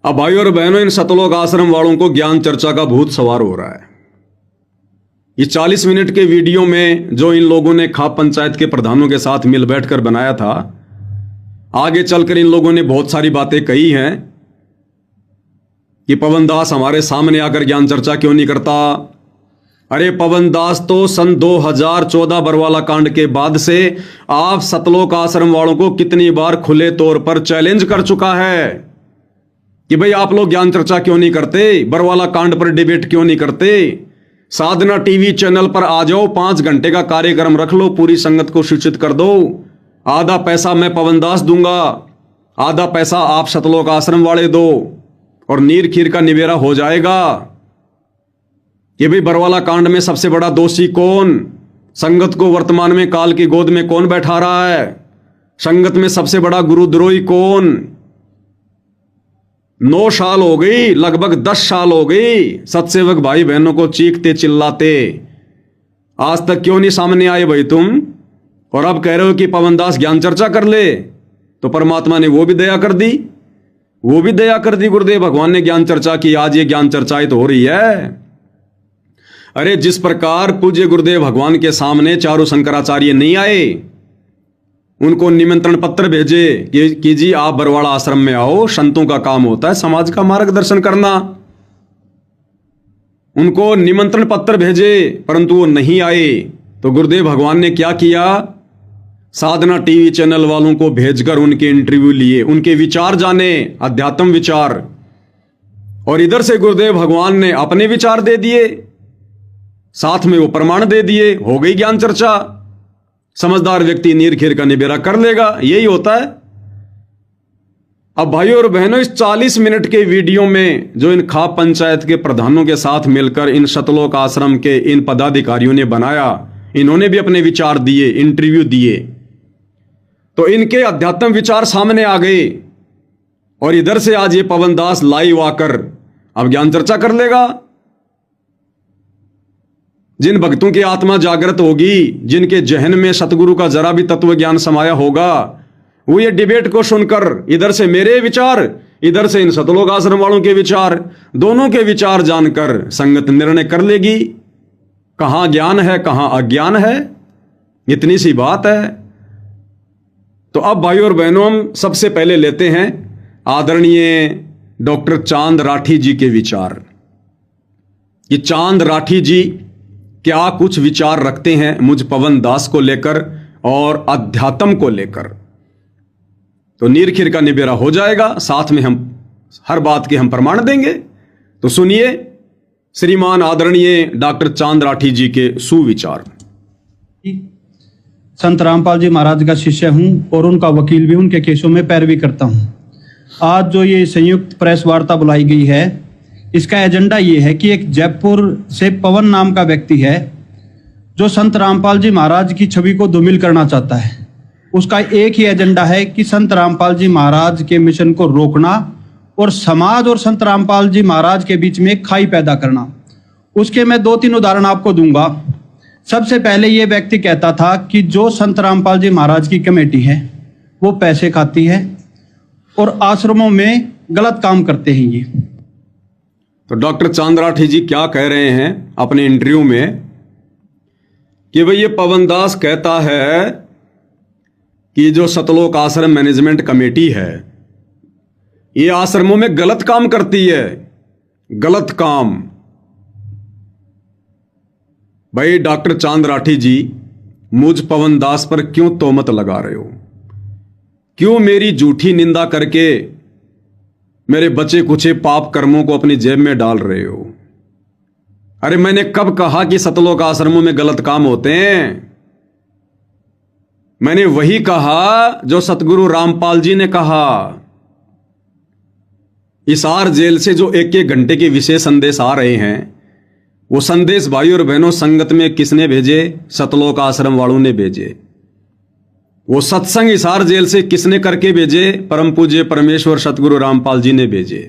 अब भाई और बहनों, इन सतलोक आश्रम वालों को ज्ञान चर्चा का भूत सवार हो रहा है। ये 40 मिनट के वीडियो में जो इन लोगों ने खाप पंचायत के प्रधानों के साथ मिल बैठकर बनाया था, आगे चलकर इन लोगों ने बहुत सारी बातें कही हैं कि पवन दास हमारे सामने आकर ज्ञान चर्चा क्यों नहीं करता। अरे पवन दास तो सन 2014 बरवाला कांड के बाद से आप सतलोक आश्रम वालों को कितनी बार खुले तौर पर चैलेंज कर चुका है कि भाई आप लोग ज्ञान चर्चा क्यों नहीं करते, बरवाला कांड पर डिबेट क्यों नहीं करते, साधना टीवी चैनल पर आ जाओ, 5 घंटे का कार्यक्रम रख लो, पूरी संगत को सूचित कर दो, आधा पैसा मैं पवन दास दूंगा, आधा पैसा आप सतलोक आश्रम वाले दो और नीर खीर का निबेरा हो जाएगा। कि भाई बरवाला कांड में सबसे बड़ा दोषी कौन, संगत को वर्तमान में काल की गोद में कौन बैठा रहा है, संगत में सबसे बड़ा गुरुद्रोही कौन। 9 साल हो गई, लगभग 10 साल हो गई सत्सेवक भाई बहनों को चीखते चिल्लाते, आज तक क्यों नहीं सामने आए भाई तुम। और अब कह रहे हो कि पवन दास ज्ञान चर्चा कर ले, तो परमात्मा ने वो भी दया कर दी, वो भी दया कर दी। गुरुदेव भगवान ने ज्ञान चर्चा की, आज ये ज्ञान चर्चाएं तो हो रही है। अरे जिस प्रकार पूज्य गुरुदेव भगवान के सामने चारों शंकराचार्य नहीं आए, उनको निमंत्रण पत्र भेजे कि जी आप बरवाड़ा आश्रम में आओ, संतों का काम होता है समाज का मार्गदर्शन करना। उनको निमंत्रण पत्र भेजे परंतु वो नहीं आए, तो गुरुदेव भगवान ने क्या किया, साधना टीवी चैनल वालों को भेजकर उनके इंटरव्यू लिए, उनके विचार जाने, अध्यात्म विचार। और इधर से गुरुदेव भगवान ने अपने विचार दे दिए, साथ में वो प्रमाण दे दिए, हो गई ज्ञान चर्चा। समझदार व्यक्ति नीर खीर का निबेरा कर लेगा, यही होता है। अब भाइयों और बहनों, इस 40 मिनट के वीडियो में जो इन खाप पंचायत के प्रधानों के साथ मिलकर इन सतलोक आश्रम के इन पदाधिकारियों ने बनाया, इन्होंने भी अपने विचार दिए, इंटरव्यू दिए, तो इनके अध्यात्म विचार सामने आ गए। और इधर से आज ये पवन दास लाइव आकर अब ज्ञान चर्चा कर लेगा। जिन भक्तों की आत्मा जागृत होगी, जिनके जहन में सतगुरु का जरा भी तत्व ज्ञान समाया होगा, वो ये डिबेट को सुनकर इधर से मेरे विचार, इधर से इन सतलोक आश्रम वालों के विचार, दोनों के विचार जानकर संगत निर्णय कर लेगी कहां ज्ञान है कहां अज्ञान है। इतनी सी बात है। तो अब भाइयों और बहनों, हम सबसे पहले लेते हैं आदरणीय डॉक्टर चांद राठी जी के विचार। ये चांद राठी जी क्या कुछ विचार रखते हैं मुझ पवन दास को लेकर और अध्यात्म को लेकर, तो नीर खीर का निबेरा हो जाएगा। साथ में हम हर बात के हम प्रमाण देंगे। तो सुनिए श्रीमान आदरणीय डॉक्टर चांद राठी जी के सुविचार। संत रामपाल जी महाराज का शिष्य हूं और उनका वकील भी, उनके केसों में पैरवी करता हूं। आज जो ये संयुक्त प्रेस वार्ता बुलाई गई है, इसका एजेंडा ये है कि एक जयपुर से पवन नाम का व्यक्ति है जो संत रामपाल जी महाराज की छवि को धूमिल करना चाहता है। उसका एक ही एजेंडा है कि संत रामपाल जी महाराज के मिशन को रोकना और समाज और संत रामपाल जी महाराज के बीच में खाई पैदा करना। उसके मैं 2-3 उदाहरण आपको दूंगा। सबसे पहले ये व्यक्ति कहता था कि जो संत रामपाल जी महाराज की कमेटी है वो पैसे खाती है और आश्रमों में गलत काम करते हैं ये। तो डॉक्टर चांद राठी जी क्या कह रहे हैं अपने इंटरव्यू में कि भाई ये पवन दास कहता है कि जो सतलोक आश्रम मैनेजमेंट कमेटी है ये आश्रमों में गलत काम करती है। गलत काम। भाई डॉक्टर चांद राठी जी, मुझ पवन दास पर क्यों तोहमत लगा रहे हो, क्यों मेरी झूठी निंदा करके मेरे बचे कुचे पाप कर्मों को अपनी जेब में डाल रहे हो। अरे मैंने कब कहा कि सतलोक आश्रमों में गलत काम होते हैं। मैंने वही कहा जो सतगुरु रामपाल जी ने कहा। हिसार जेल से जो 1-1 घंटे के विशेष संदेश आ रहे हैं, वो संदेश भाई और बहनों संगत में किसने भेजे, सतलोक आश्रम वालों ने भेजे। वो सत्संग हिसार जेल से किसने करके भेजे, परम पूज्य परमेश्वर सतगुरु रामपाल जी ने भेजे।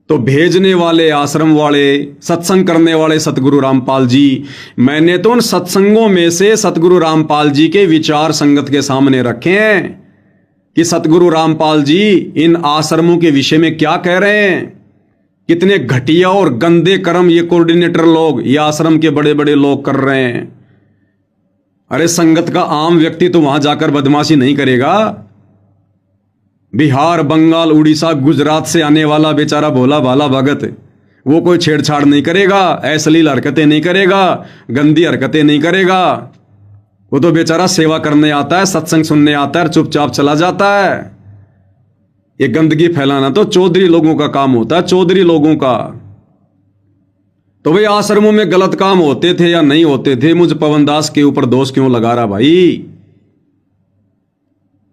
तो भेजने वाले आश्रम वाले, सत्संग करने वाले सतगुरु रामपाल जी, मैंने तो उन सत्संगों में से सतगुरु रामपाल जी के विचार संगत के सामने रखे हैं। कि सतगुरु रामपाल जी इन आश्रमों के विषय में क्या कह रहे हैं। कितने घटिया और गंदे कर्म ये कोऑर्डिनेटर लोग, ये आश्रम के बड़े बड़े लोग कर रहे हैं। अरे संगत का आम व्यक्ति तो वहां जाकर बदमाशी नहीं करेगा। बिहार, बंगाल, उड़ीसा, गुजरात से आने वाला बेचारा भोला भाला भगत, वो कोई छेड़छाड़ नहीं करेगा, अश्लील हरकतें नहीं करेगा, गंदी हरकतें नहीं करेगा। वो तो बेचारा सेवा करने आता है, सत्संग सुनने आता है, चुपचाप चला जाता है। ये गंदगी फैलाना तो चौधरी लोगों का काम होता है, चौधरी लोगों का। तो भाई आश्रमों में गलत काम होते थे या नहीं होते थे, मुझ पवन दास के ऊपर दोष क्यों लगा रहा भाई।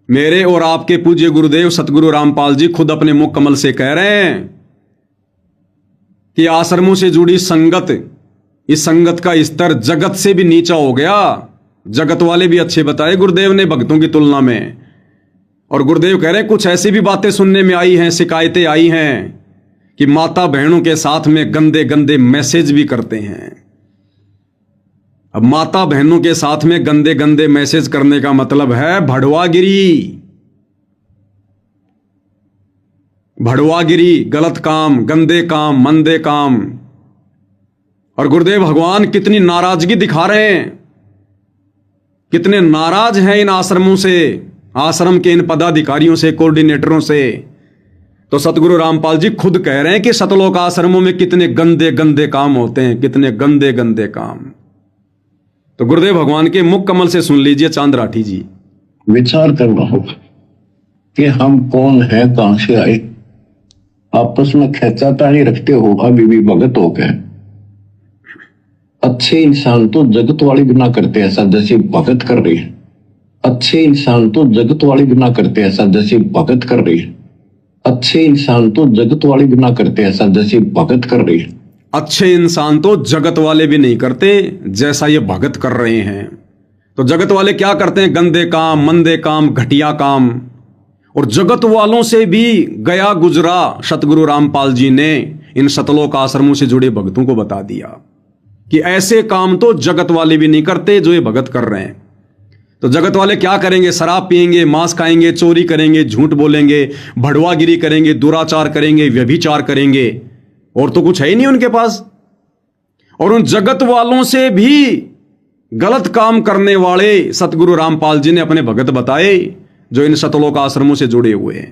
मेरे और आपके पूज्य गुरुदेव सतगुरु रामपाल जी खुद अपने मुख कमल से कह रहे हैं कि आश्रमों से जुड़ी संगत, इस संगत का स्तर जगत से भी नीचा हो गया। जगत वाले भी अच्छे बताए गुरुदेव ने भक्तों की तुलना में। और गुरुदेव कह रहे हैं कुछ ऐसी भी बातें सुनने में आई हैं, शिकायतें आई हैं कि माता बहनों के साथ में गंदे गंदे मैसेज भी करते हैं। अब माता बहनों के साथ में गंदे गंदे मैसेज करने का मतलब है भड़वागिरी। भड़वागिरी, गलत काम, गंदे काम, मंदे काम। और गुरुदेव भगवान कितनी नाराजगी दिखा रहे हैं, कितने नाराज हैं इन आश्रमों से, आश्रम के इन पदाधिकारियों से, कोऑर्डिनेटरों से। तो सतगुरु रामपाल जी खुद कह रहे हैं कि सतलोक आश्रमों में कितने गंदे गंदे काम होते हैं, कितने गंदे गंदे काम। तो गुरुदेव भगवान के मुख कमल से सुन लीजिए चांद राठी जी। विचार करना होगा कि हम कौन है, कहां से आए। आपस में खेचातानी रखते हो अभी भी भगत हो गए। अच्छे इंसान तो जगत वाली भी ना करते ऐसा जैसे भगत कर रही है। अच्छे इंसान तो जगत वाली भी ना करते ऐसा जैसे भगत कर रही है। अच्छे इंसान तो जगत वाली भी ना करते ऐसा जैसे भगत कर रही है। अच्छे इंसान तो जगत वाले भी नहीं करते जैसा ये भगत कर रहे हैं। तो जगत वाले क्या करते हैं? गंदे काम, मंदे काम, घटिया काम। और जगत वालों से भी गया गुजरा सतगुरु रामपाल जी ने इन सतलोक आश्रमों से जुड़े भक्तों को बता दिया कि ऐसे काम तो जगत वाले भी नहीं करते जो ये भगत कर रहे हैं। तो जगत वाले क्या करेंगे? शराब पिएंगे, मांस खाएंगे, चोरी करेंगे, झूठ बोलेंगे, भड़वागिरी करेंगे, दुराचार करेंगे, व्यभिचार करेंगे, और तो कुछ है ही नहीं उनके पास। और उन जगत वालों से भी गलत काम करने वाले सतगुरु रामपाल जी ने अपने भगत बताए जो इन सतलोक आश्रमों से जुड़े हुए हैं।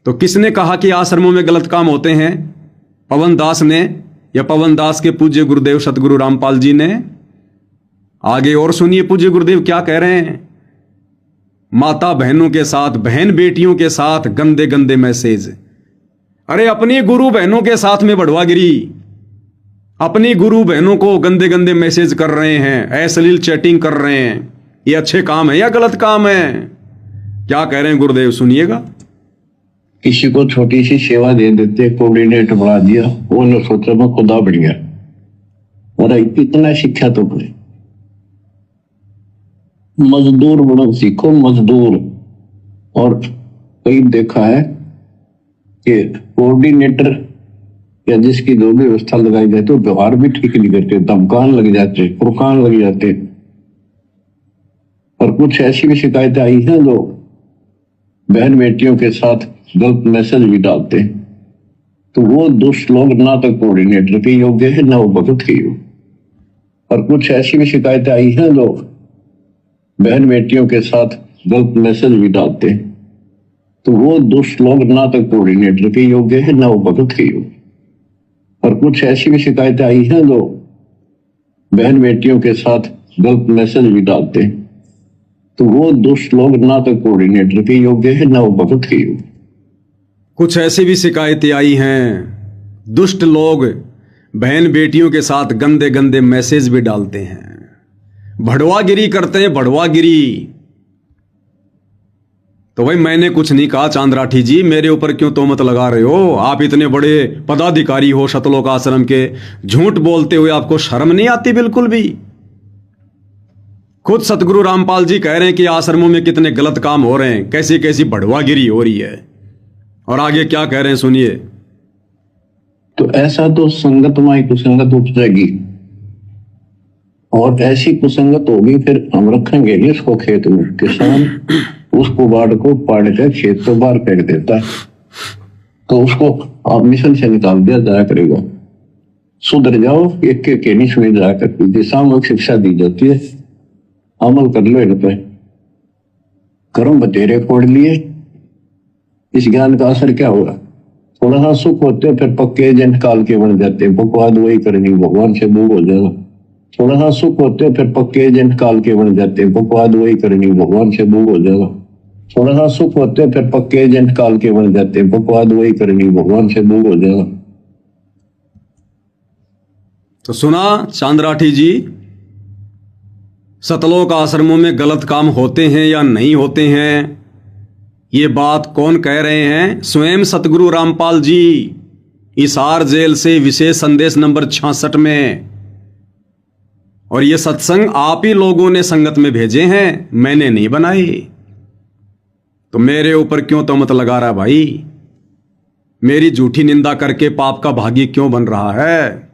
तो किसने कहा कि आश्रमों में गलत काम होते हैं? पवन दास ने, या पवन दास के पूज्य गुरुदेव सतगुरु रामपाल जी ने? आगे और सुनिए पूज्य गुरुदेव क्या कह रहे हैं। माता बहनों के साथ, बहन बेटियों के साथ गंदे गंदे मैसेज। अरे अपनी गुरु बहनों के साथ में बढ़वागिरी, अपनी गुरु बहनों को गंदे गंदे मैसेज कर रहे हैं, अश्लील चैटिंग कर रहे हैं। ये अच्छे काम है या गलत काम है? क्या कह रहे हैं गुरुदेव, सुनिएगा। किसी को छोटी सी सेवा दे देते, कोऑर्डिनेटर बढ़ा दिया, वो न सोचा मैं खुदा बढ़ गया। और इतना शिक्षा तो पड़े, मजदूर बनो, सीखो मजदूर। और कई देखा है कि कोऑर्डिनेटर या जिसकी जो भी व्यवस्था लगाई जाए तो व्यवहार भी ठीक नहीं करते, धमकान लग जाते, फुरकान लग जाते। और कुछ ऐसी भी शिकायतें आई हैं जो बहन बेटियों के साथ गलत मैसेज भी डालते हैं। तो वो दुष्ट लोग ना तो कोऑर्डिनेटर के योग्य है ना वो भगत के योग्य। और कुछ ऐसी भी शिकायतें आई हैं जो बहन बेटियों के साथ गलत मैसेज भी डालते हैं। तो वो दुष्ट लोग ना तो कोऑर्डिनेटर के योग्य है ना वो भगत के योग्य। और कुछ ऐसी भी शिकायतें आई हैं जो बहन बेटियों के साथ गलत मैसेज भी डालते हैं। तो वो दुष्ट लोग ना तो कोऑर्डिनेटर के योग्य है ना वो भगत के योग्य। कुछ ऐसी भी शिकायतें आई हैं, दुष्ट लोग बहन बेटियों के साथ गंदे गंदे मैसेज भी डालते हैं, भड़वागिरी करते हैं, भड़वागिरी। तो भाई मैंने कुछ नहीं कहा चांद राठी जी, मेरे ऊपर क्यों तोहमत लगा रहे हो? आप इतने बड़े पदाधिकारी हो सतलोक आश्रम के, झूठ बोलते हुए आपको शर्म नहीं आती बिल्कुल भी? खुद सतगुरु रामपाल जी कह रहे हैं कि आश्रमों में कितने गलत काम हो रहे हैं, कैसी कैसी भड़वागिरी हो रही है। और आगे क्या कह रहे हैं सुनिए। तो ऐसा तो संगत में कुसंगत उपजेगी, और ऐसी कुसंगत होगी फिर हम रखेंगे नहीं इसको खेत में। किसान उस कुबाड़ को पाड़ के खेत तो बाहर फेंक देता है, तो उसको आप मिशन से निकाल दिया जाया करेगा। सुधर जाओ, एक के नहीं सुने जाया करती थी, सामूहिक शिक्षा दी जाती है, अमल कर लो इन पे। कर्म बतेरे फोड़ लिए, इस ज्ञान का असर क्या हुआ? थोड़ा सा सुख होते हैं फिर पक्के एजेंट काल के बन जाते हैं, बकवाद वही करनी, भगवान से दूर हो जाएगा। थोड़ा सा सुख होते हैं फिर पक्के एजेंट काल के बन जाते हैं, बकवाद वही करनी, भगवान से दूर हो जाएगा। थोड़ा सा सुख होते हैं फिर पक्के एजेंट काल के बन जाते हैं, बकवाद वही करनी, भगवान से दूर हो जाएगा। तो सुना चांद्राठी जी, सतलोक आश्रमों में गलत काम होते हैं या नहीं होते हैं, ये बात कौन कह रहे हैं? स्वयं सतगुरु रामपाल जी, हिसार जेल से विशेष संदेश नंबर 66 में। और ये सत्संग आप ही लोगों ने संगत में भेजे हैं, मैंने नहीं बनाए। तो मेरे ऊपर क्यों तहमत लगा रहा भाई? मेरी झूठी निंदा करके पाप का भागी क्यों बन रहा है?